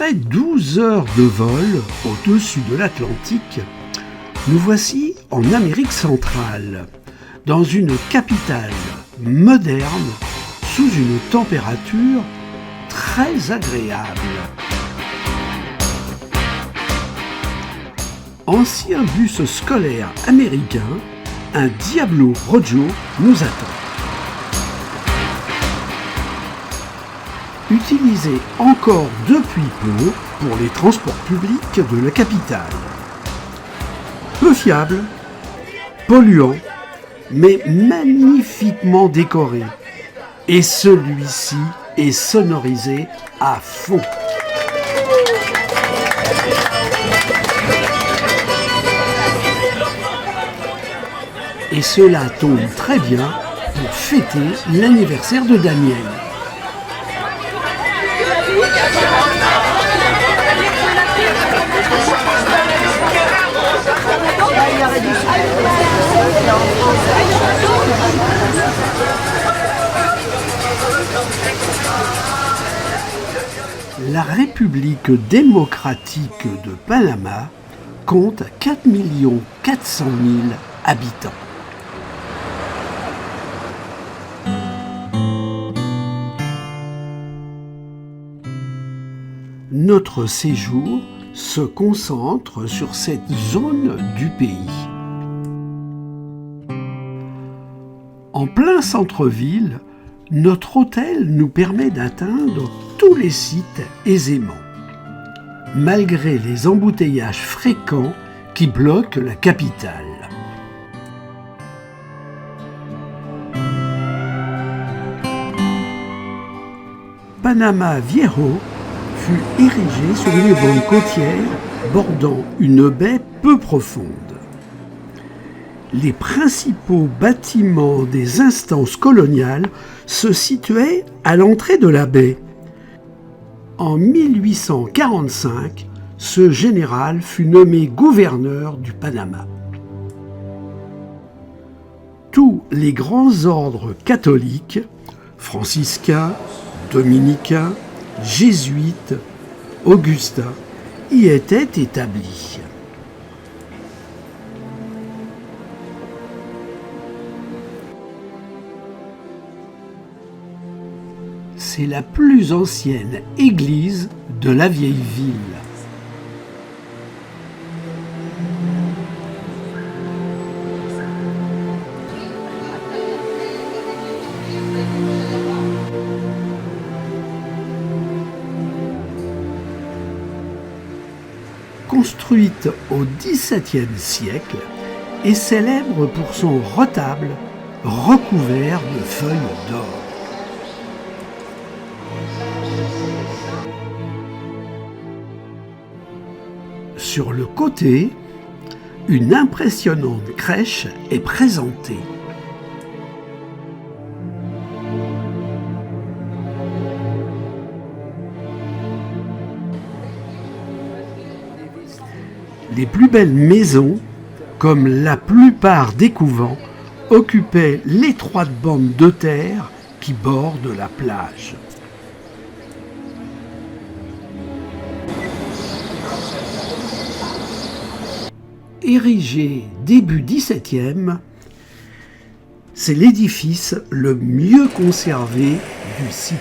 Après 12 heures de vol au-dessus de l'Atlantique, nous voici en Amérique centrale, dans une capitale moderne, sous une température très agréable. Ancien bus scolaire américain, un Diablo Rojo nous attend. Utilisé encore depuis peu pour les transports publics de la capitale. Peu fiable, polluant, mais magnifiquement décoré. Et celui-ci est sonorisé à fond. Et cela tombe très bien pour fêter l'anniversaire de Daniel. La République démocratique de Panama compte 4 400 000 habitants. Notre séjour se concentre sur cette zone du pays. En plein centre-ville, notre hôtel nous permet d'atteindre tous les sites aisément, malgré les embouteillages fréquents qui bloquent la capitale. Panama Viejo fut érigé sur une bande côtière bordant une baie peu profonde. Les principaux bâtiments des instances coloniales se situaient à l'entrée de la baie. En 1845, ce général fut nommé gouverneur du Panama. Tous les grands ordres catholiques, franciscains, dominicains, jésuites, augustins, y étaient établis. C'est la plus ancienne église de la vieille ville. Construite au XVIIe siècle et célèbre pour son retable recouvert de feuilles d'or. Sur le côté, une impressionnante crèche est présentée. Les plus belles maisons, comme la plupart des couvents, occupaient l'étroite bande de terre qui borde la plage. Érigé début XVIIe, c'est l'édifice le mieux conservé du site.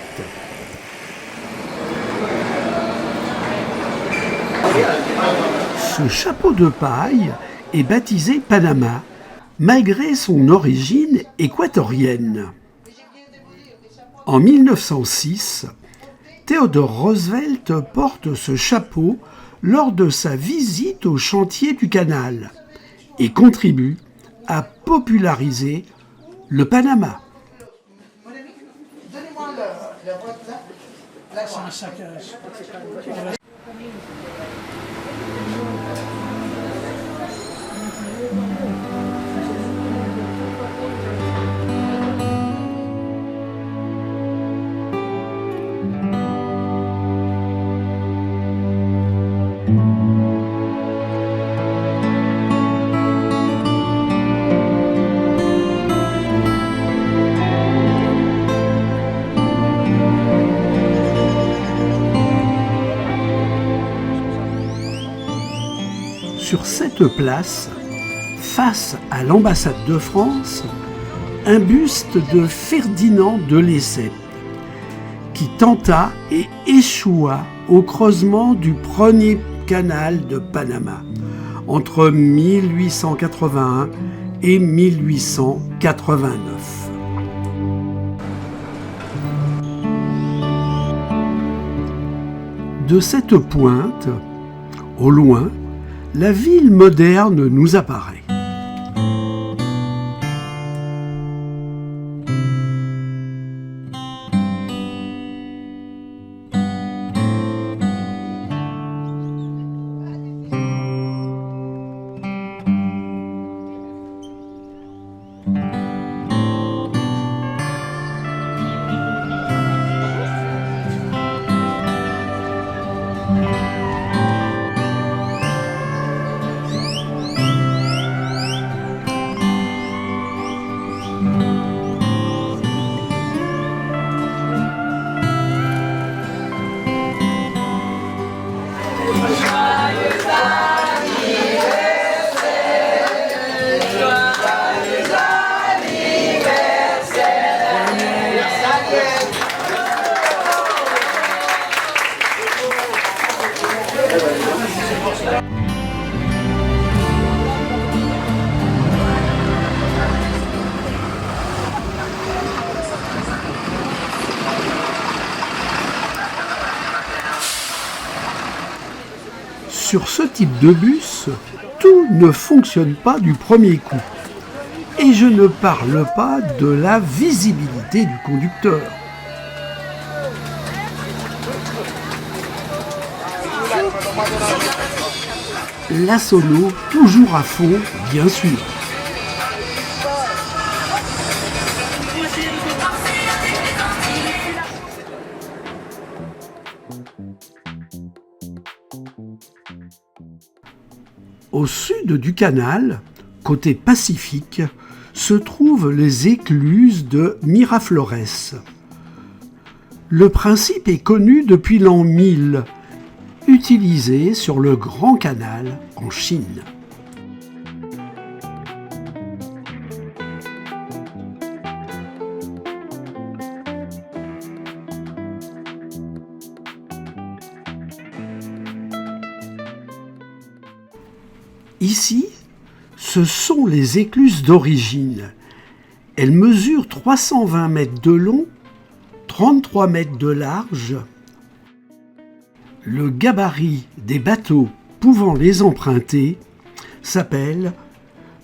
Ce chapeau de paille est baptisé Panama, malgré son origine équatorienne. En 1906, Theodore Roosevelt porte ce chapeau lors de sa visite au chantier du canal et contribue à populariser le Panama. Donnez-moi le vote là. Là, c'est un saccage. sur cette place, face à l'ambassade de France, un buste de Ferdinand de Lesseps, qui tenta et échoua au creusement du premier canal de Panama entre 1881 et 1889. De cette pointe, au loin, la ville moderne nous apparaît. Sur ce type de bus, tout ne fonctionne pas du premier coup. Et je ne parle pas de la visibilité du conducteur. La sono, toujours à fond, bien sûr. Au sud du canal, côté Pacifique, se trouvent les écluses de Miraflores. Le principe est connu depuis l'an 1000, utilisé sur le Grand Canal en Chine. Ici, ce sont les écluses d'origine. Elles mesurent 320 mètres de long, 33 mètres de large. Le gabarit des bateaux pouvant les emprunter s'appelle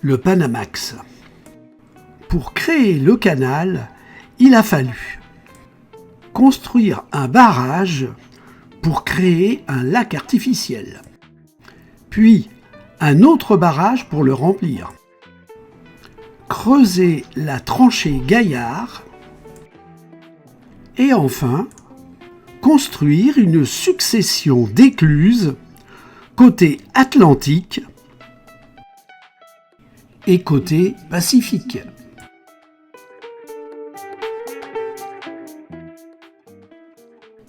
le Panamax. Pour créer le canal, il a fallu construire un barrage pour créer un lac artificiel, puis un autre barrage pour le remplir, creuser la tranchée Gaillard et enfin construire une succession d'écluses côté Atlantique et côté Pacifique.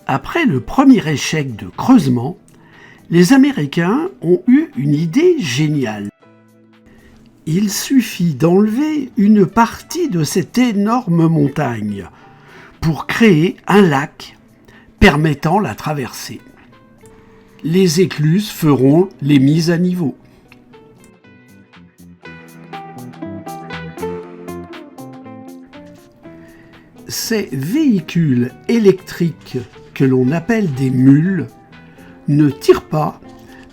Après le premier échec de creusement, les Américains ont eu une idée géniale. Il suffit d'enlever une partie de cette énorme montagne pour créer un lac permettant la traversée. Les écluses feront les mises à niveau. Ces véhicules électriques que l'on appelle des mules ne tirent pas,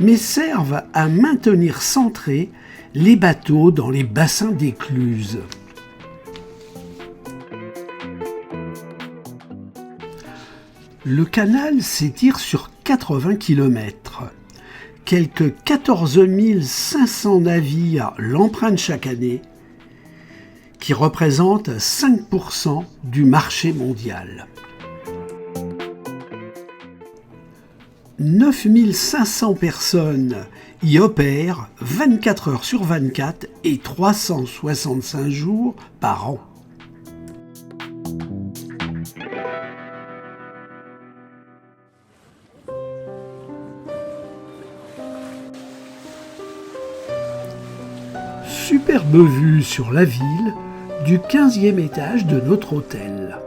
mais servent à maintenir centrés les bateaux dans les bassins d'écluses. Le canal s'étire sur 80 km. Quelques 14 500 navires l'empruntent chaque année, qui représente 5% du marché mondial. 9 500 personnes y opèrent 24 heures sur 24 et 365 jours par an. superbe vue sur la ville du 15e étage de notre hôtel.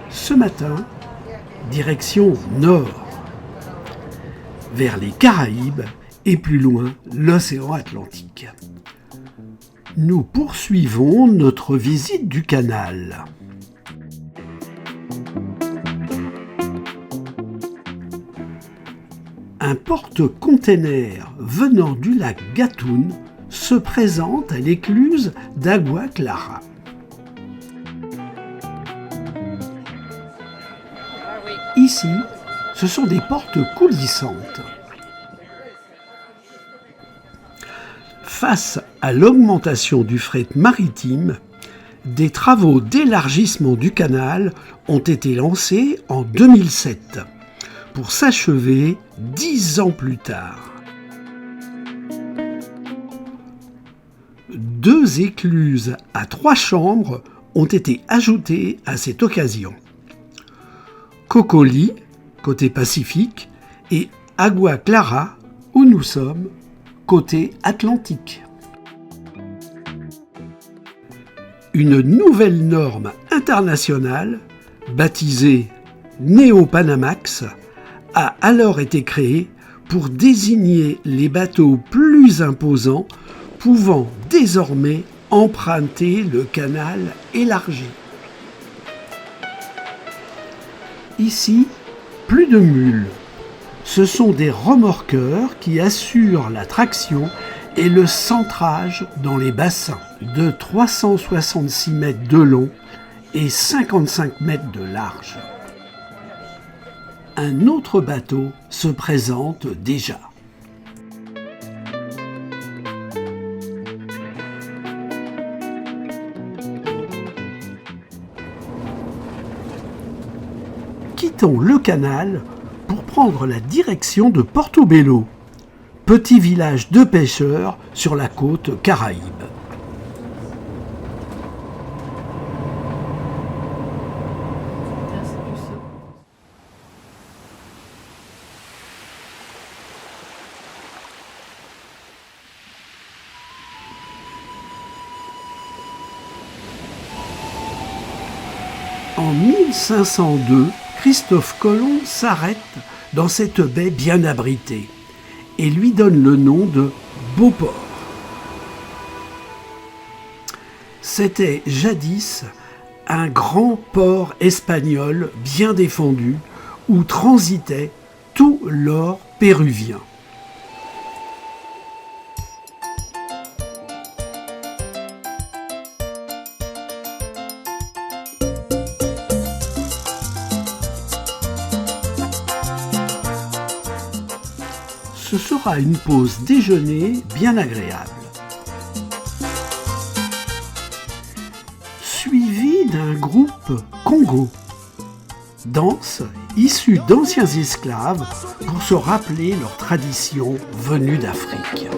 Ce matin, direction nord, vers les Caraïbes et plus loin l'océan Atlantique. Nous poursuivons notre visite du canal. Un porte-container venant du lac Gatun se présente à l'écluse d'Agua Clara. Ici, ce sont des portes coulissantes. Face à l'augmentation du fret maritime, des travaux d'élargissement du canal ont été lancés en 2007 pour s'achever 10 ans plus tard. 2 écluses à 3 chambres ont été ajoutées à cette occasion. Cocoli, côté Pacifique, et Agua Clara, où nous sommes, côté Atlantique. Une nouvelle norme internationale, baptisée Néo-Panamax, a alors été créée pour désigner les bateaux plus imposants pouvant désormais emprunter le canal élargi. Ici, plus de mules. Ce sont des remorqueurs qui assurent la traction et le centrage dans les bassins de 366 mètres de long et 55 mètres de large. Un autre bateau se présente déjà. Quittons le canal pour prendre la direction de Portobello, petit village de pêcheurs sur la côte Caraïbe. En 1502, Christophe Colomb s'arrête dans cette baie bien abritée et lui donne le nom de Beauport. C'était jadis un grand port espagnol bien défendu où transitait tout l'or péruvien. Ce sera une pause déjeuner bien agréable, suivie d'un groupe Congo, danse issue d'anciens esclaves pour se rappeler leurs traditions venues d'Afrique.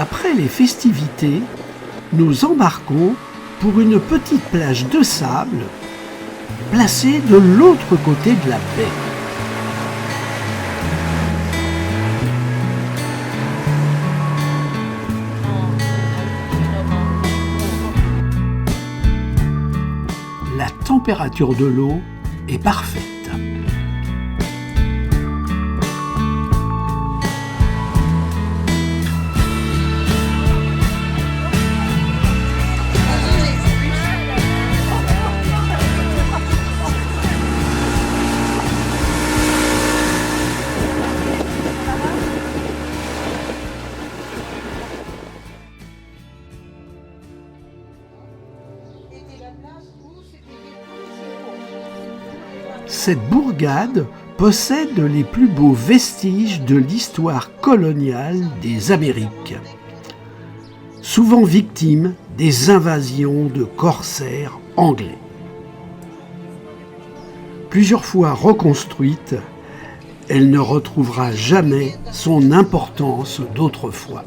Après les festivités, nous embarquons pour une petite plage de sable placée de l'autre côté de la baie. La température de l'eau est parfaite. Cette bourgade possède les plus beaux vestiges de l'histoire coloniale des Amériques, souvent victime des invasions de corsaires anglais. Plusieurs fois reconstruite, elle ne retrouvera jamais son importance d'autrefois.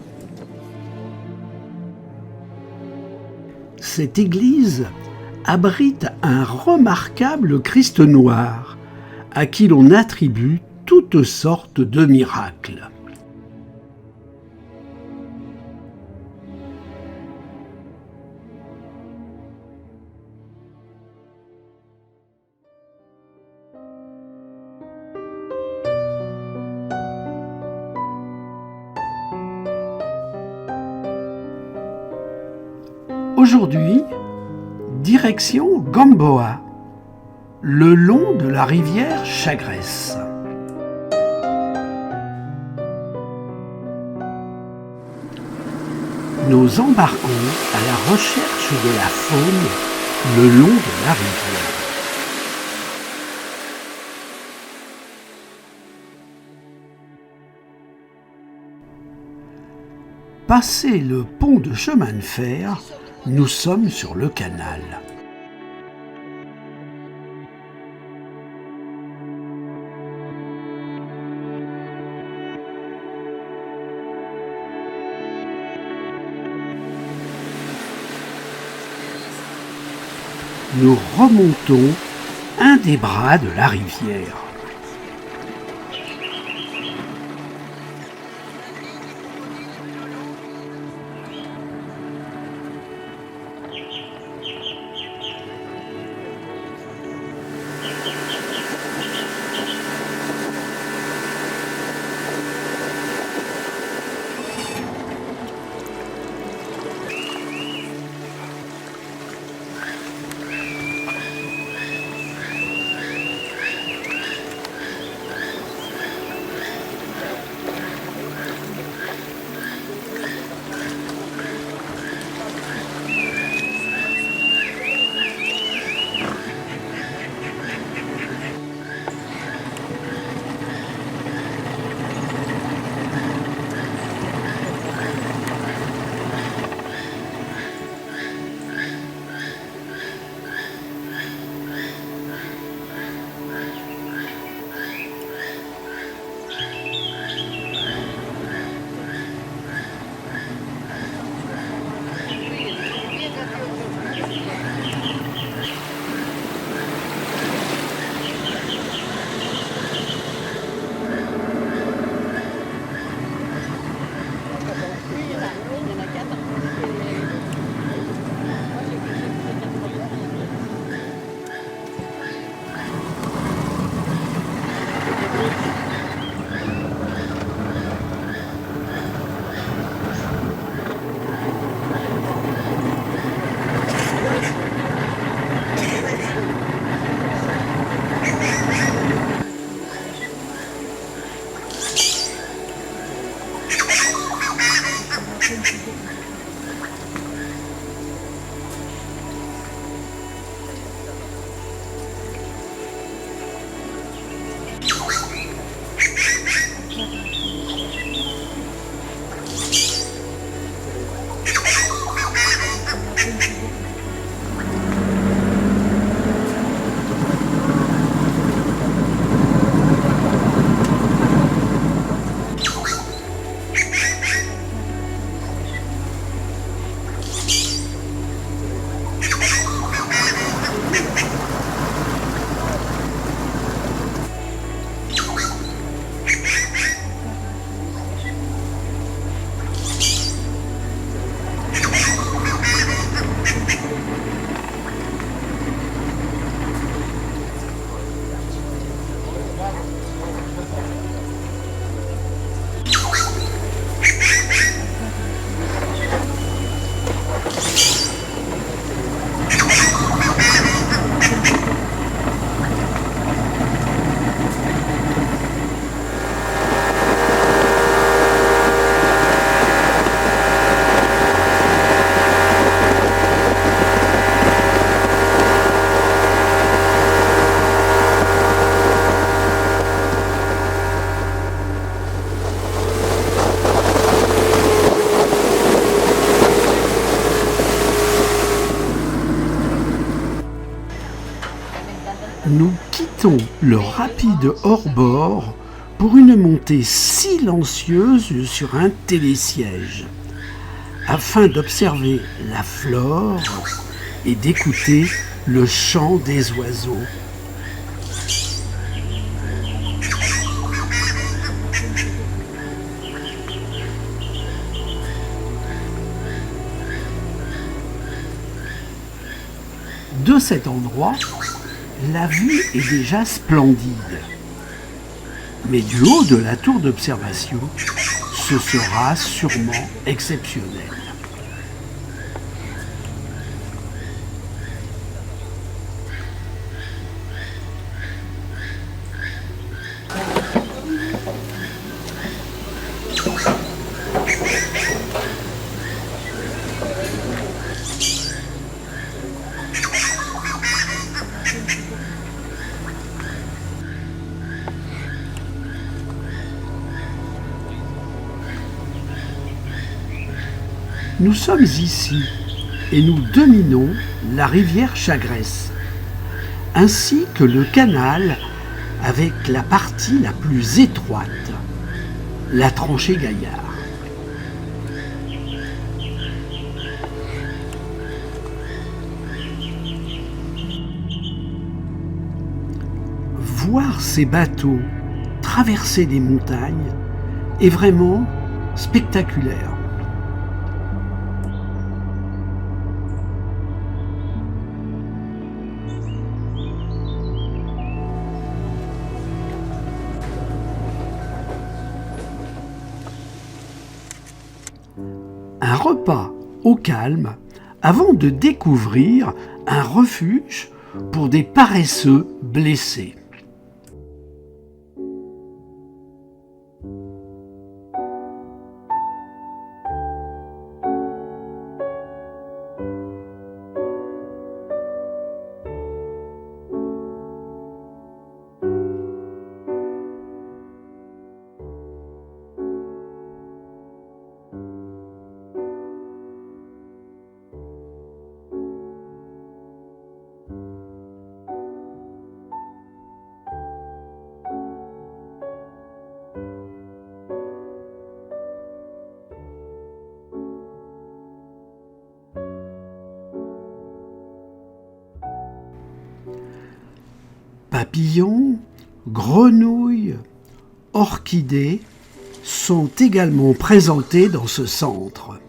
Cette église abrite un remarquable Christ noir, à qui l'on attribue toutes sortes de miracles. Aujourd'hui, direction Gamboa, le long de la rivière Chagres. Nous embarquons à la recherche de la faune le long de la rivière. Passé le pont de chemin de fer, nous sommes sur le canal. Nous remontons un des bras de la rivière. nous quittons le rapide hors-bord pour une montée silencieuse sur un télésiège, afin d'observer la flore et d'écouter le chant des oiseaux. De cet endroit, la vue est déjà splendide. Mais du haut de la tour d'observation, ce sera sûrement exceptionnel. Nous sommes ici et nous dominons la rivière Chagresse, ainsi que le canal avec la partie la plus étroite, la tranchée Gaillard. Voir ces bateaux traverser des montagnes est vraiment spectaculaire. Un repas au calme avant de découvrir un refuge pour des paresseux blessés. Papillons, grenouilles, orchidées sont également présentés dans ce centre.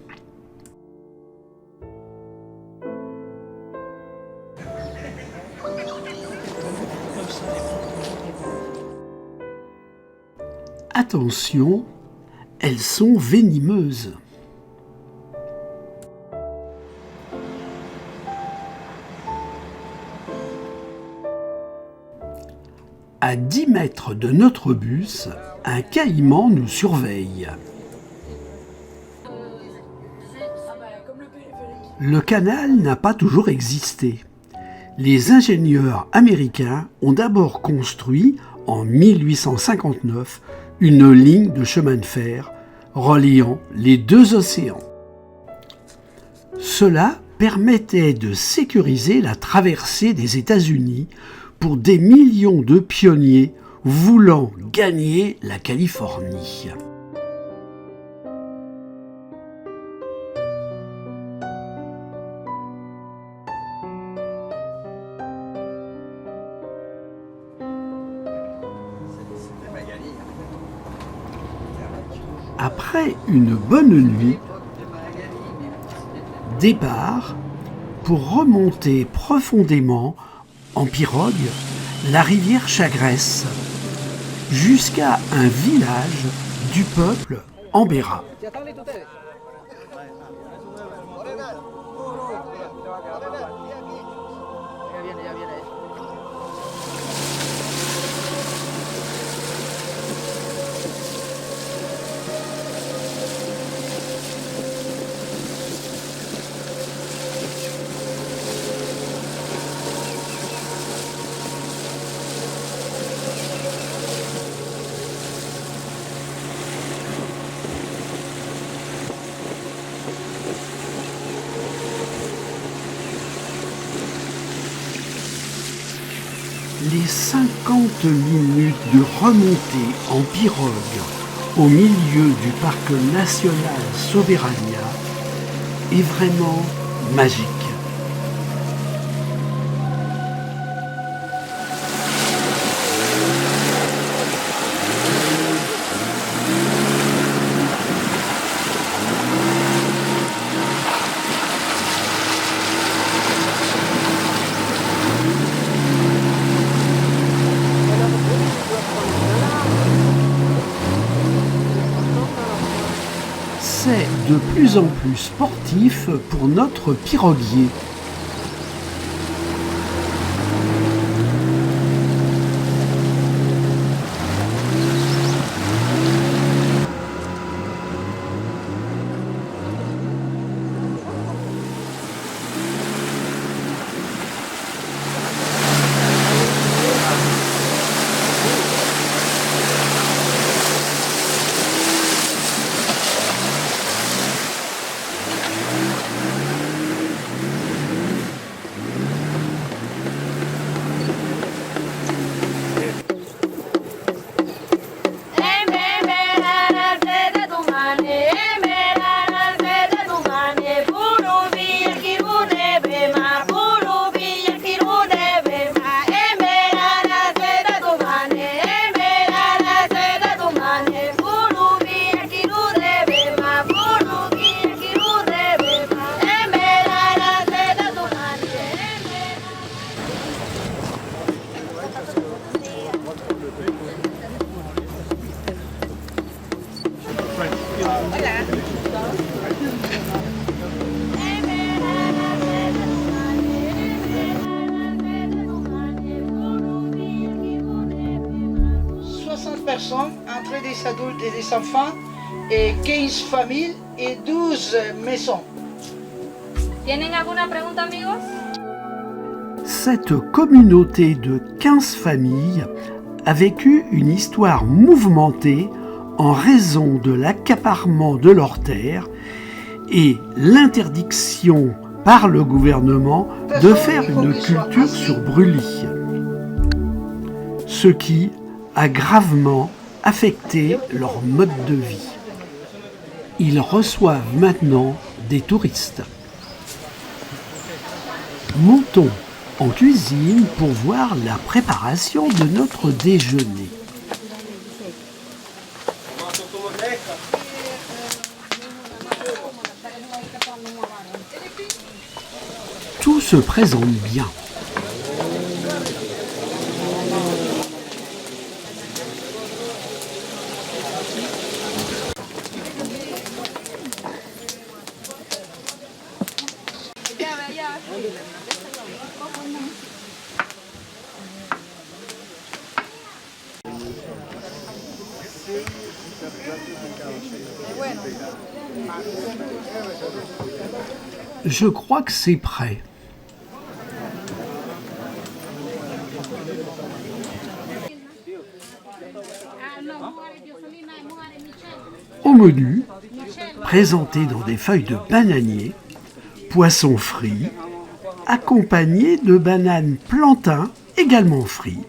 Attention, elles sont venimeuses. À 10 mètres de notre bus, un caïman nous surveille. Le canal n'a pas toujours existé. Les ingénieurs américains ont d'abord construit, en 1859, une ligne de chemin de fer reliant les deux océans. Cela permettait de sécuriser la traversée des États-Unis pour des millions de pionniers voulant gagner la Californie. Après une bonne nuit, départ pour remonter profondément en pirogue la rivière Chagresse jusqu'à un village du peuple Ambera. Les 50 minutes de remontée en pirogue au milieu du parc national Soberania est vraiment magique. C'est de plus en plus sportif pour notre piroguier. Personnes, entre des adultes et des enfants, et 15 familles et 12 maisons. ¿Tienen alguna pregunta, amigos? Cette communauté de 15 familles a vécu une histoire mouvementée en raison de l'accaparement de leurs terres et l'interdiction par le gouvernement de faire une culture sur brûlis. Ce qui a gravement affecté leur mode de vie. Ils reçoivent maintenant des touristes. Montons en cuisine pour voir la préparation de notre déjeuner. Tout se présente bien. Je crois que c'est prêt. Au menu, présenté dans des feuilles de bananier, poisson frit, accompagné de bananes plantains également frits.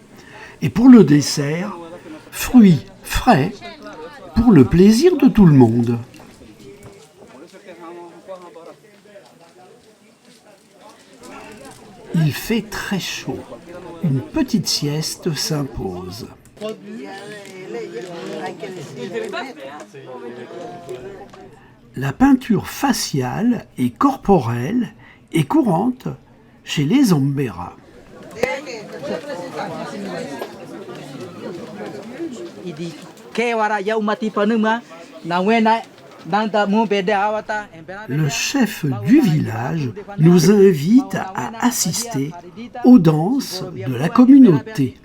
Et pour le dessert, fruits frais pour le plaisir de tout le monde. Il fait très chaud. Une petite sieste s'impose. La peinture faciale et corporelle est courante chez les Ambera. Le chef du village nous invite à assister aux danses de la communauté.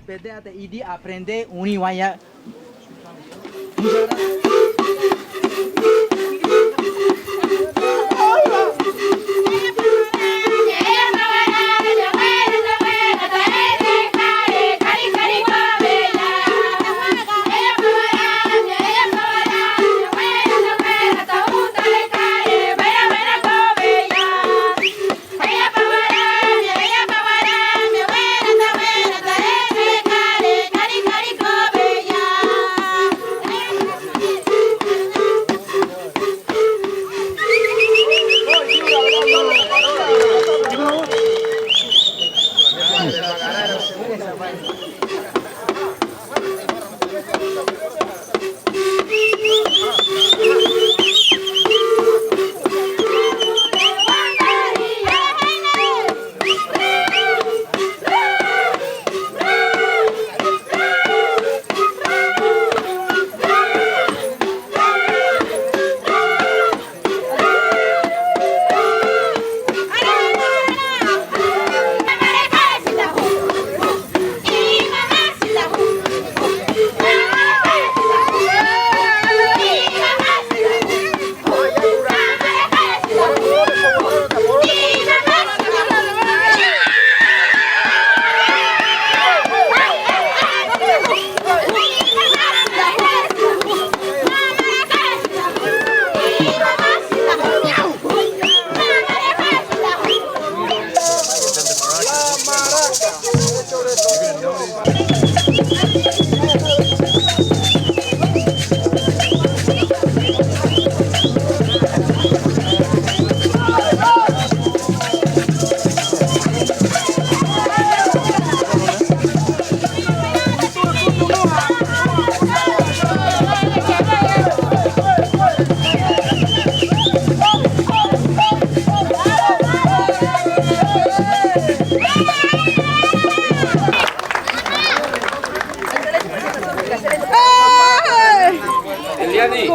Eliani,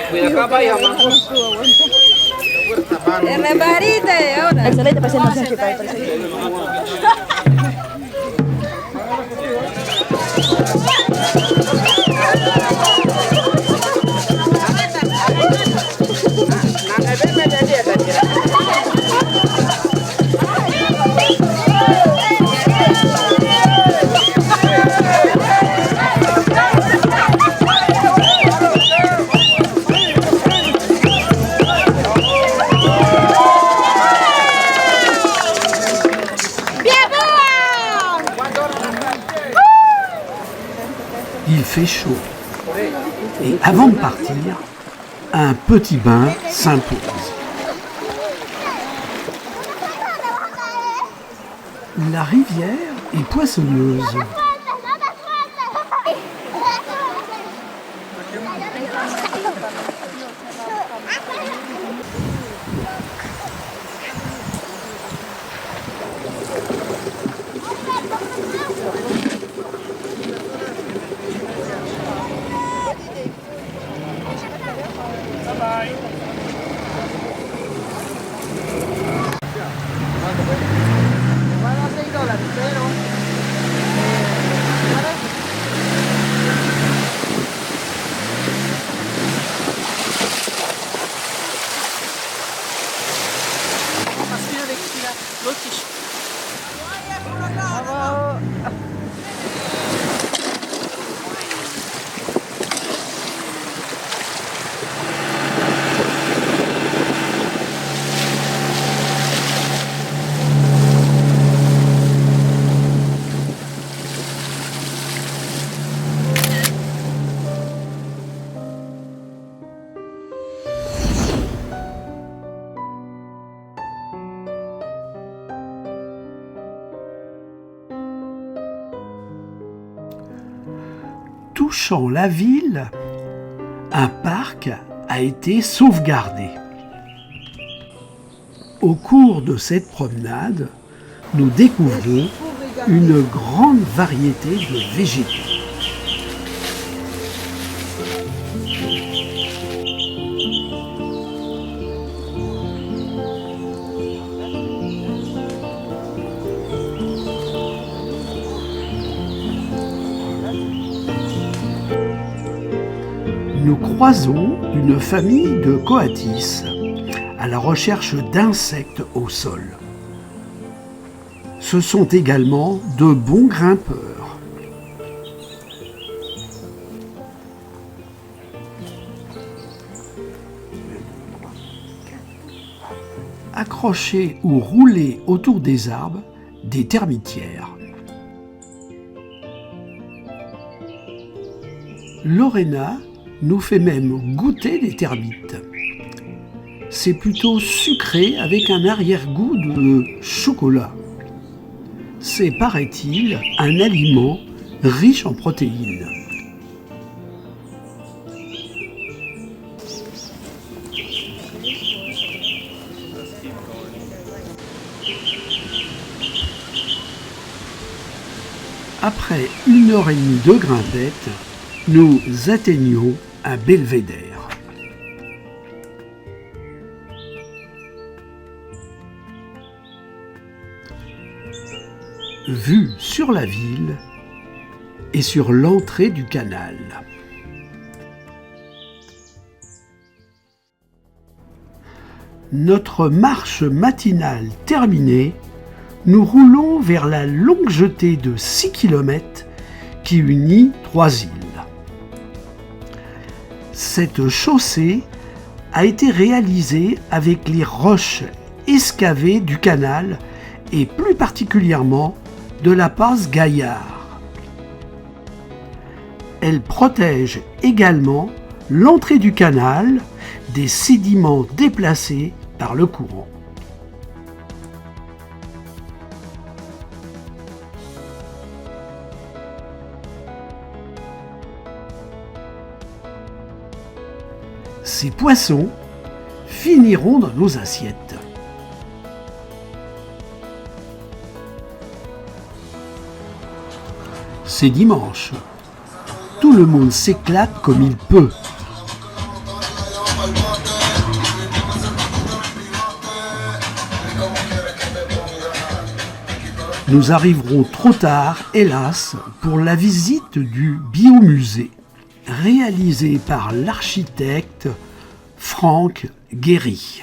cuida acá, vaya, mamá. En varita ahora. Excelente presentación, chicas. Il fait chaud. Et avant de partir, un petit bain s'impose. La rivière est poissonneuse. Touchant la ville, un parc a été sauvegardé. Au cours de cette promenade, nous découvrons une grande variété de végétaux. Nous croisons une famille de coatis à la recherche d'insectes au sol. Ce sont également de bons grimpeurs. Accrochés ou roulés autour des arbres, des termitières. Lorena nous fait même goûter des termites. C'est plutôt sucré avec un arrière-goût de chocolat. C'est, paraît-il, un aliment riche en protéines. Après 1h30 de grimpette, nous atteignons un belvédère. Vue sur la ville et sur l'entrée du canal. Notre marche matinale terminée, nous roulons vers la longue jetée de 6 km qui unit 3 îles. Cette chaussée a été réalisée avec les roches excavées du canal et plus particulièrement de la passe Gaillard. Elle protège également l'entrée du canal des sédiments déplacés par le courant. Ces poissons finiront dans nos assiettes. C'est dimanche. Tout le monde s'éclate comme il peut. Nous arriverons trop tard, hélas, pour la visite du biomusée, réalisé par l'architecte Franck Guéry.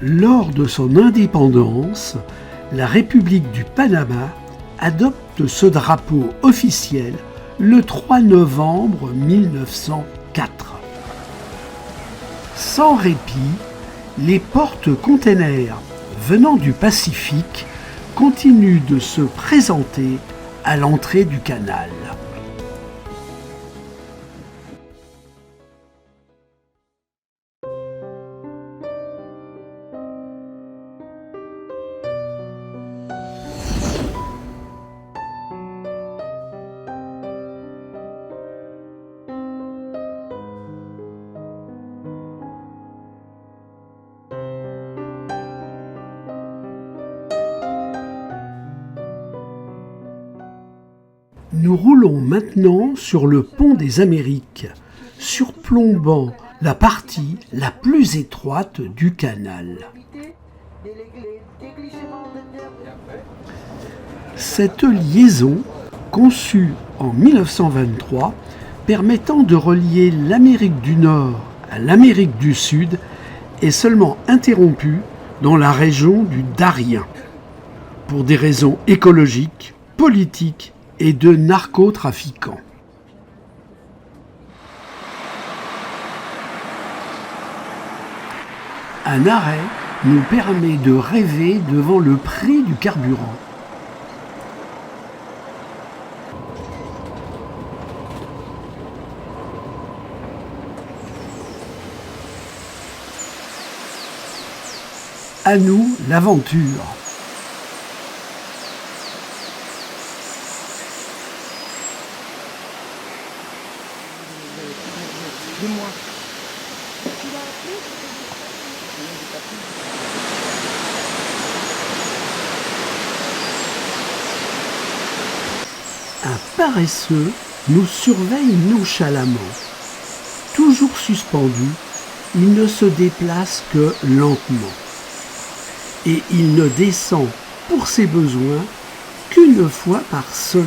Lors de son indépendance, la République du Panama adopte ce drapeau officiel le 3 novembre 1904. Sans répit, les porte-containers venant du Pacifique continuent de se présenter à l'entrée du canal. Nous roulons maintenant sur le pont des Amériques, surplombant la partie la plus étroite du canal. Cette liaison, conçue en 1923, permettant de relier l'Amérique du Nord à l'Amérique du Sud, est seulement interrompue dans la région du Darien, pour des raisons écologiques, politiques et de narcotrafiquants. Un arrêt nous permet de rêver devant le prix du carburant. À nous l'aventure. Un paresseux nous surveille nonchalamment. Toujours suspendu, il ne se déplace que lentement. Et il ne descend pour ses besoins qu'une fois par semaine.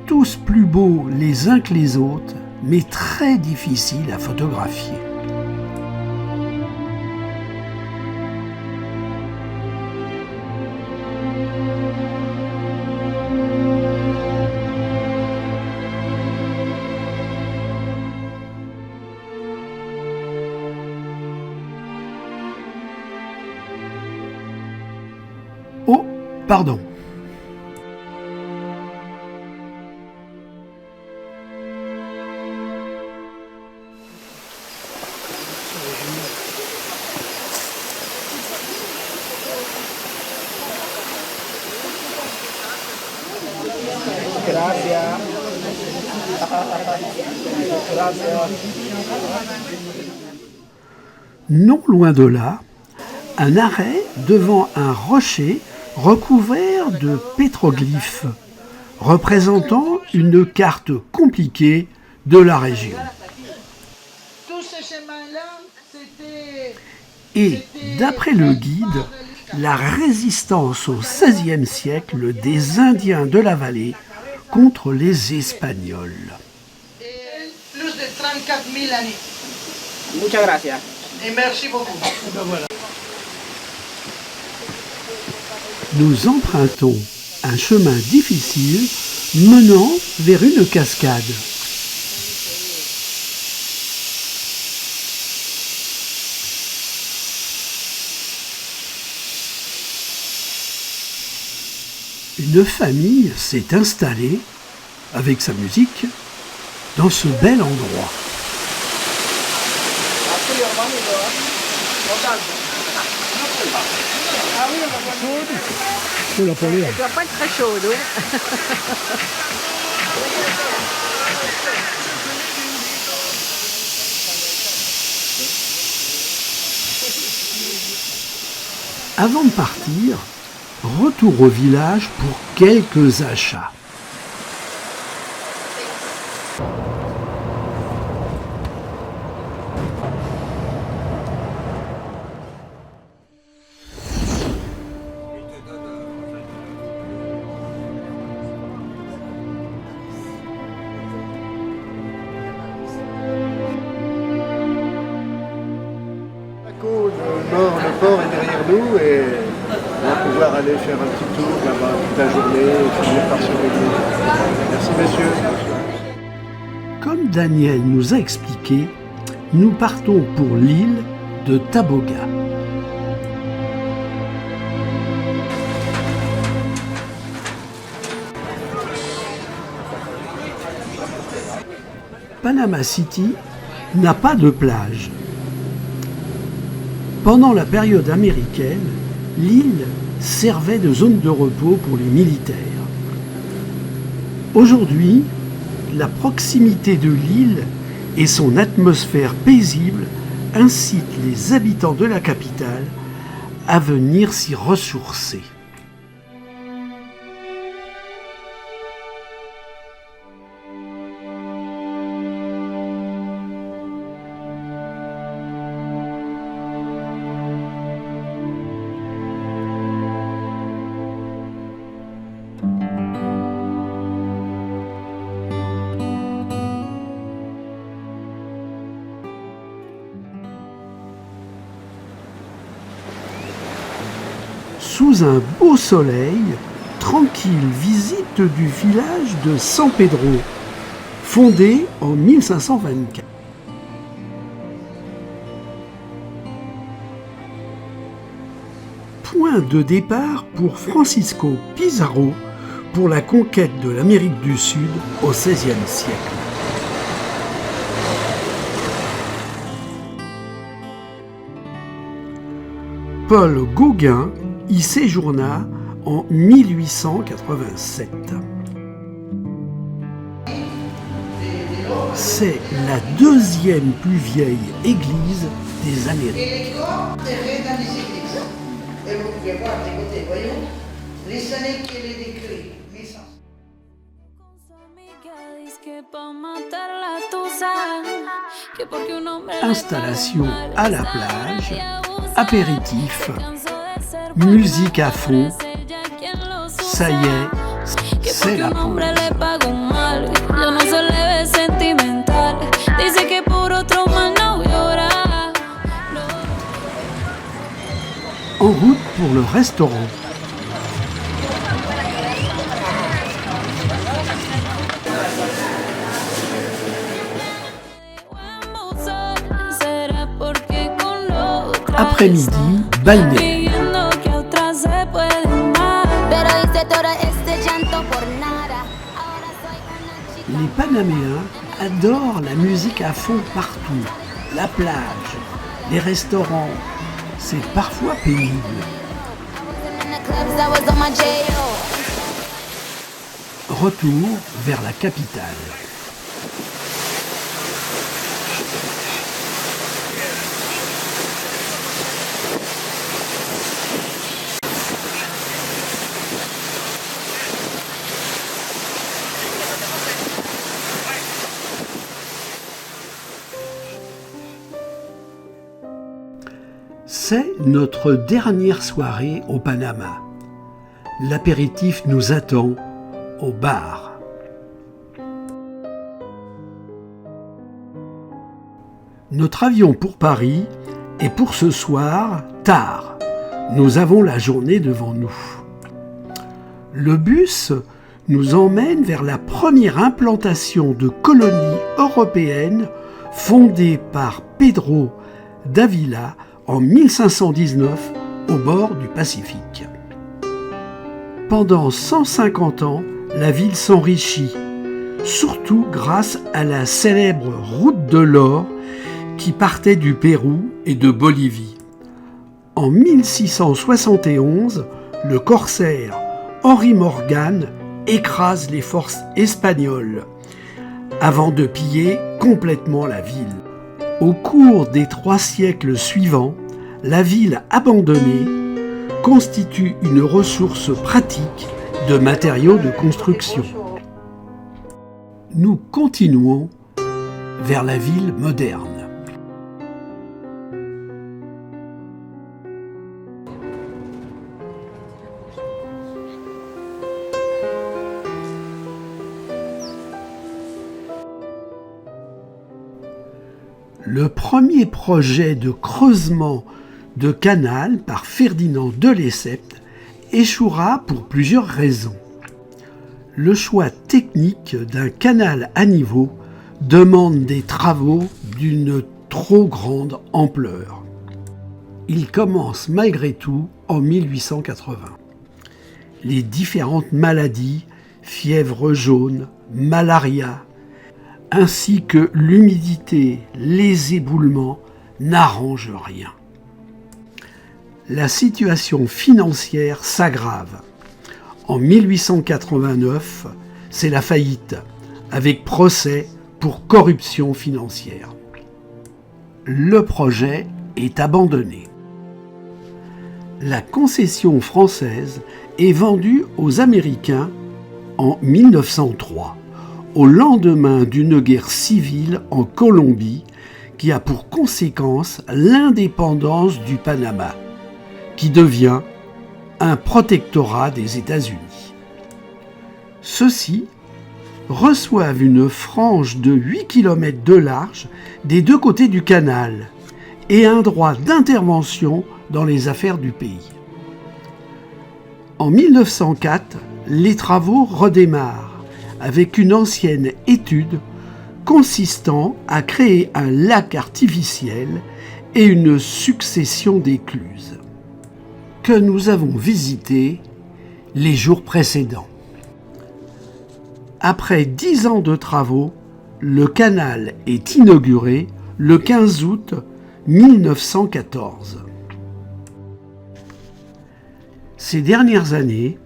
tous plus beaux les uns que les autres, mais très difficiles à photographier. Oh, pardon. Non loin de là, un arrêt devant un rocher recouvert de pétroglyphes, représentant une carte compliquée de la région. Tous ces chemins-là, c'était... Et, d'après le guide, la résistance au XVIe siècle des Indiens de la vallée contre les Espagnols. Plus de 34 000 années. Muchas gracias. Et merci beaucoup. Nous empruntons un chemin difficile menant vers une cascade. Une famille s'est installée, avec sa musique, dans ce bel endroit. Ça doit pas être très chaud, oui. Avant de partir, retour au village pour quelques achats. Le port est derrière nous et on va pouvoir aller faire un petit tour là-bas toute la journée et finir par se baigner. Merci messieurs. Comme Daniel nous a expliqué, nous partons pour l'île de Taboga. Panama City n'a pas de plage. Pendant la période américaine, l'île servait de zone de repos pour les militaires. Aujourd'hui, la proximité de l'île et son atmosphère paisible incitent les habitants de la capitale à venir s'y ressourcer. Sous un beau soleil, tranquille visite du village de San Pedro, fondé en 1524. Point de départ pour Francisco Pizarro pour la conquête de l'Amérique du Sud au XVIe siècle. Paul Gauguin y séjourna en 1887. C'est la deuxième plus vieille église des Amériques. Et les corps enterrés dans les églises. Et vous pouvez voir des côtés, voyons, les années qu'elle est décrite. 1100. Installation à la plage, apéritif, musique à fond, ça y est, c'est la pause. En route pour le restaurant. Après-midi, balnéaire. Les Panaméens adorent la musique à fond partout. La plage, les restaurants, c'est parfois pénible. Retour vers la capitale. C'est notre dernière soirée au Panama. L'apéritif nous attend au bar. Notre avion pour Paris est pour ce soir tard. Nous avons la journée devant nous. Le bus nous emmène vers la première implantation de colonie européenne fondée par Pedro d'Avila en 1519 au bord du Pacifique. Pendant 150 ans, la ville s'enrichit, surtout grâce à la célèbre route de l'or qui partait du Pérou et de Bolivie. En 1671, le corsaire Henry Morgan écrase les forces espagnoles avant de piller complètement la ville. Au cours des 3 siècles suivants, la ville abandonnée constitue une ressource pratique de matériaux de construction. Nous continuons vers la ville moderne. Le premier projet de creusement de canal par Ferdinand de Lesseps échouera pour plusieurs raisons. Le choix technique d'un canal à niveau demande des travaux d'une trop grande ampleur. Il commence malgré tout en 1880. Les différentes maladies, fièvre jaune, malaria, ainsi que l'humidité, les éboulements n'arrangent rien. La situation financière s'aggrave. En 1889, c'est la faillite, avec procès pour corruption financière. Le projet est abandonné. La concession française est vendue aux Américains en 1903. Au lendemain d'une guerre civile en Colombie qui a pour conséquence l'indépendance du Panama, qui devient un protectorat des États-Unis. Ceux-ci reçoivent une frange de 8 km de large des 2 côtés du canal et un droit d'intervention dans les affaires du pays. En 1904, les travaux redémarrent avec une ancienne étude consistant à créer un lac artificiel et une succession d'écluses que nous avons visitées les jours précédents. Après 10 ans de travaux, le canal est inauguré le 15 août 1914. Ces dernières années,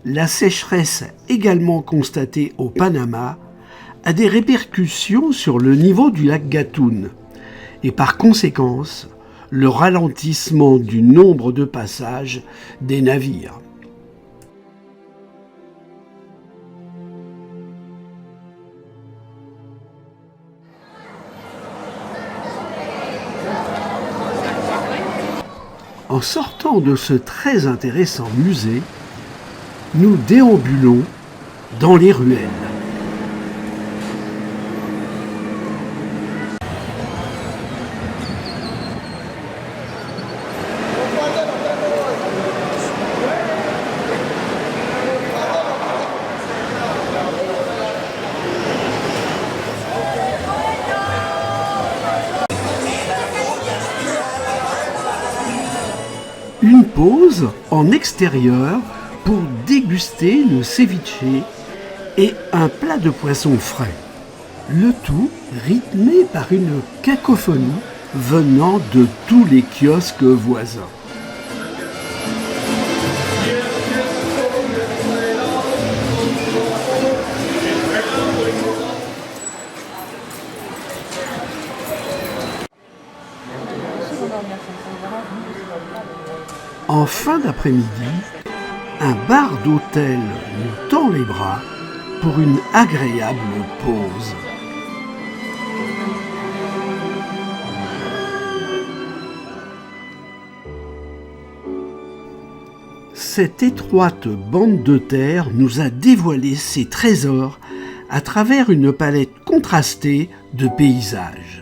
la sécheresse également constatée au Panama a des répercussions sur le niveau du lac Gatún et par conséquence le ralentissement du nombre de passages des navires. En sortant de ce très intéressant musée, nous déambulons dans les ruelles. Une pause en extérieur pour déguster le ceviche et un plat de poisson frais. Le tout rythmé par une cacophonie venant de tous les kiosques voisins. En fin d'après-midi, un bar d'hôtel nous tend les bras pour une agréable pause. Cette étroite bande de terre nous a dévoilé ses trésors à travers une palette contrastée de paysages.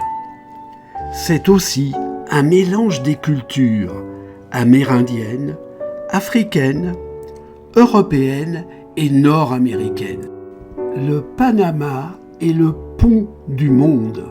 C'est aussi un mélange des cultures amérindienne, africaine, européenne et nord-américaine. Le Panama est le pont du monde.